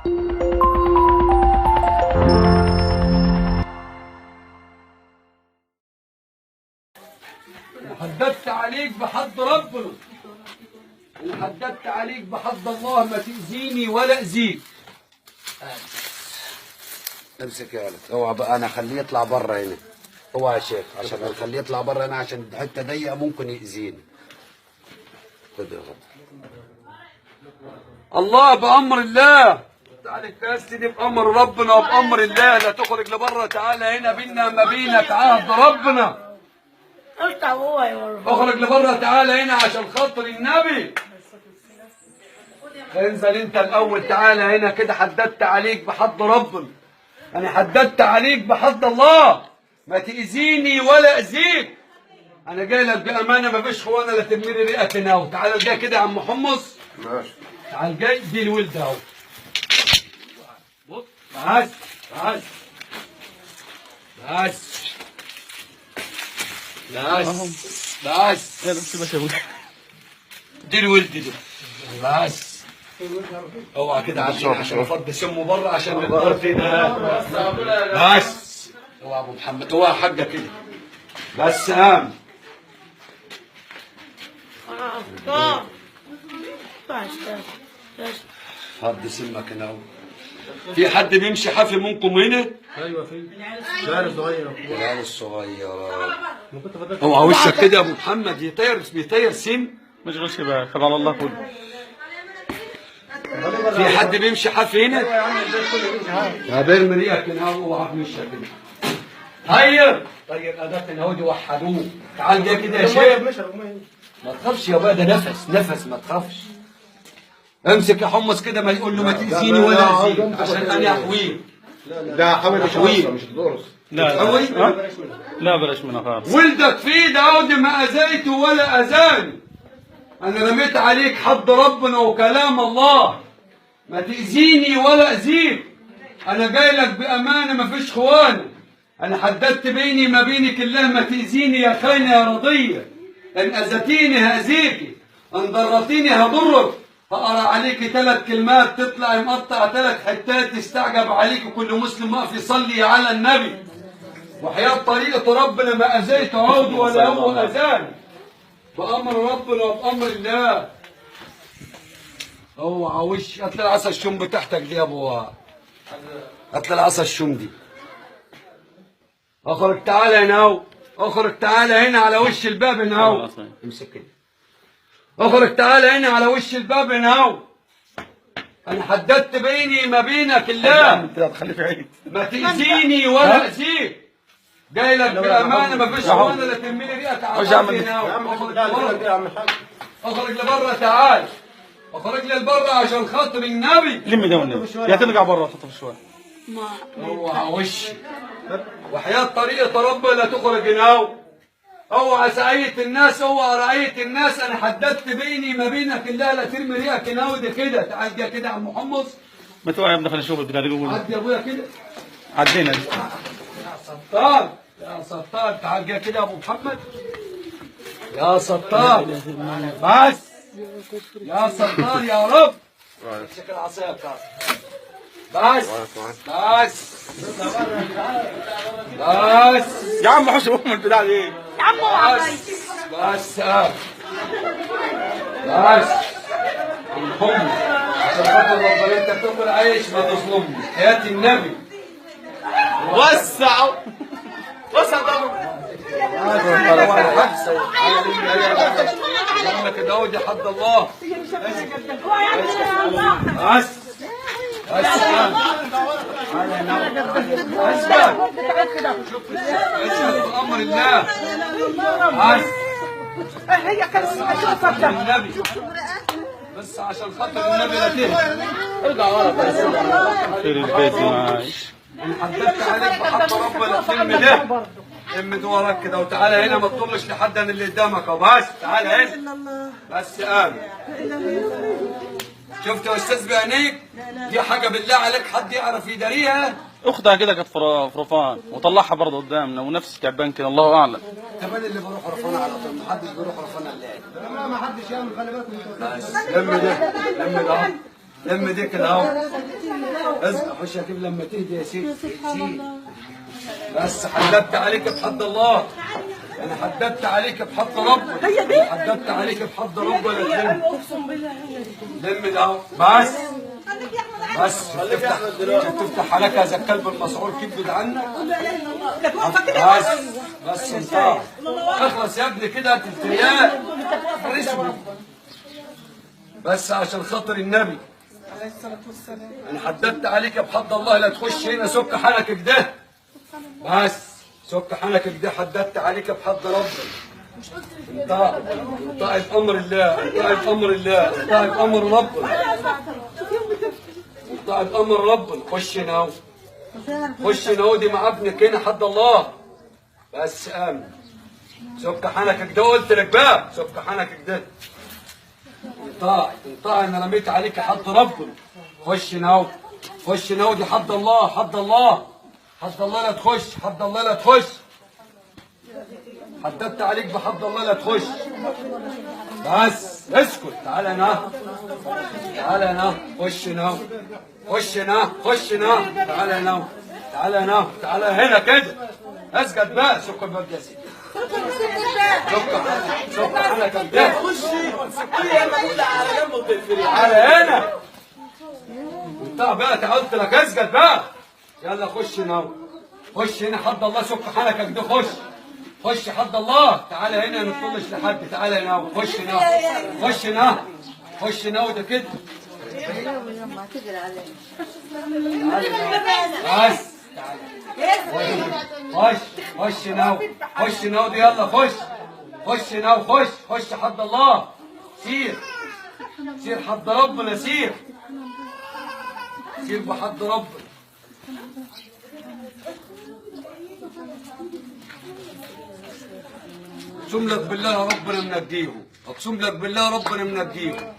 حددت عليك بحد ربنا، انا حددت عليك بحد الله، ما تأذيني ولا أذيك. امسك يا ولد، اوعى بقى، انا خليه يطلع بره هنا. اوعى يا شيخ، عشان اخليه يطلع بره هنا، عشان الحته ضيقه ممكن يأذيني. خد يا ولد. الله بأمر الله، تعالى الكاس دي بأمر ربنا وبأمر الله، لا تخرج لبره، تعالى هنا بينا ما بينك عهد ربنا. اخرج لبره، تعالى هنا عشان خاطر النبي. انزل انت الاول، تعالى هنا كده. حددت عليك بحد ربنا، انا حددت عليك بحد الله، ما تأذيني ولا أذيك. انا جاي لك بامانه، ما فيش خوانه لا ترميلي رئتي ناو. تعالى جاي كده يا عم حمص. ماشي. تعال جاي، دي الولد اهو. بص بس بس بس بس دي الولد دي بس. اوعى كده عشان افضي سمه بره، عشان الدور ده بس. اوعى ابو محمد، اوعى حاجه كده بس. قام فضي سمك هنا اهو. في حد بيمشي حافي منكم هنا؟ ايوه في العيال الصغيره. العيال الصغيره. اوعى وشك كده يا ابو محمد، بيطير سم. ما تشغلش بالك، خد على الله كله. في حد بيمشي حافي هنا؟ يا بيرمي ريقك هنا، اوعى وشك كده. طير اداه هنا اهو، دي وحدوه. تعال جاي كده يا شيخ. ما تخافش يا بقى، ده نفس ما تخافش. امسك يا حمص كده، ما يقول له ما تأذيني ولا أذيك، عشان انا احويك. ده حاول احويك، مش الدرس. لا بلاش منها خالص. ولدك في ايد عود، ما اذيته ولا اذاني. انا رميت عليك حد ربنا وكلام الله، ما تأذيني ولا أذيك. انا جاي لك بامانه، ما فيش خوانه. انا حددت بيني ما بينك الله، ما تأذيني يا خاينه يا رضيه. ان اذيتيني هاذيكي، ان ضرتيني هضرك. فأرى عليك 3 كلمات، تطلع مقطع 3 حتات، تستعجب عليك كل مسلم واقف يصلي على النبي. وحياة طريقة ربنا ما أذيت عود ولا هو أذاني، بأمر ربنا وبأمر الله. اوعى وش. هات لي العصا الشم بتاعتك دي يا ابو، هات لي العصا الشم دي. اخرج تعالى هنا اهو، اخرج تعالى هنا على وش الباب هنا اهو. امسك كده. اخرج تعالى هنا على وش الباب هنا اهو. انا حددت بيني ما بينك الله، ما تأذيني ولا أذيك. جاي لك بأمانة، ما فيش خوانة لا ترميلي ريقك على هنا اهو. اخرج لبره، تعال اخرج لي لبره عشان خاطر النبي. لم ده والنبي، يا ترجع بره خطف شويه. اوعى وشي، وحياة طريقة ربنا لا تخرج هنا اهو. اوعى سعية الناس، اوعى رعية الناس. انا حددت بيني ما بينك الله، لا ترمي ريقك هنا اهو. ده كده. تعال جاي كده يا عم محمص. ما توعى يا ابني، خلينا نشوف البتاع دي. عدي يا ابويا كده. عدينا دي. ستار يا ستار، تعال جاي كده يا ابو محمد. يا ستار بس، يا ستار يا رب. امسك العصايه بتاعتك بس بس بس يا عم حوش ام البتاع دي. يا عم بس بس الحمص، عشان خاطر ربنا انت بتاكل عيش، ما تظلمني. حياة النبي. وسع لك ده ودي حد الله. بس بأمر الله. هي كانت اشوفك النبي بس، عشان خاطر النبي لا تهدى. ارجع ورا خير البيت معاش. حددت عليك بحق ربنا. الفيلم ده امد وراك كده، وتعالى هنا، ما تضلش لحد عن اللي قدامك. بس تعالى هنا بس. قام. شفت يا استاذ بعينيك؟ دي حاجه بالله عليك حد يعرف يداريها؟ اختها كده كانت فرفان وطلعها برضه قدامنا، ونفس تعبان كده، الله اعلم. كمان اللي بروح رفانه على طول، محدش بيروح رفانه الا ما حدش يعمل. خلي بالك بس لم ده، لم ده. لما ديك الهوا ازق خش اجيب لما تهدي يا سيدي. بس حددت عليك بحد الله، انا حددت عليك بحد ربنا، حددت عليك بحد ربنا. لم الهوا بس تفتح حالك هذا الكلب المسعور كبد عنك. بس انت اخلص يا ابني كده هتلترياق رسمي بس عشان خاطر النبي. انا حددت عليك بحد الله لا تخش هنا سك حنكك ده، بس سك حنكك ده حددت عليك بحد ربنا. انطقي بامر الله، انطقي بامر الله، انطقي بامر ربنا، انطقي بامر ربنا. خش هنا اهو، خش هنا اهو، دي مع ابنك هنا حد الله. بس امن سك حنكك ده، قلت لك بقى سك حنكك ده. انطقي انا رميت عليك حد ربنا. خش هنا اهو، خش هنا اهو، دي حد الله، حد الله، حد الله لا تخش، حد الله لا تخش. حددت عليك بحد الله لا تخش. بس اسكت. تعالى هنا، تعالى هنا، خش هنا، خش هنا، خش هنا، تعالى هنا، تعالى هنا، تعالى هنا كده. اسجد بقى، سك الباب يا سيدي. سك حنكك ده. تعالى هنا. انت بقى قلت لك اسجد بقى. يلا خش هنا، خش هنا حد الله، سك حنكك ده. خش خش حد الله. تعالى هنا، ما تطلش لحد. تعالى هنا، خش هنا، خش هنا، خش هنا وده كده. بس خش خش هنا، خش هنا ودي. يلا خش خش هنا وخش، خش حد الله. سير سير حد ربنا، سير سير بحد ربنا. اقسم لك بالله ربنا منجيهم، اقسم لك بالله ربنا منجيهم.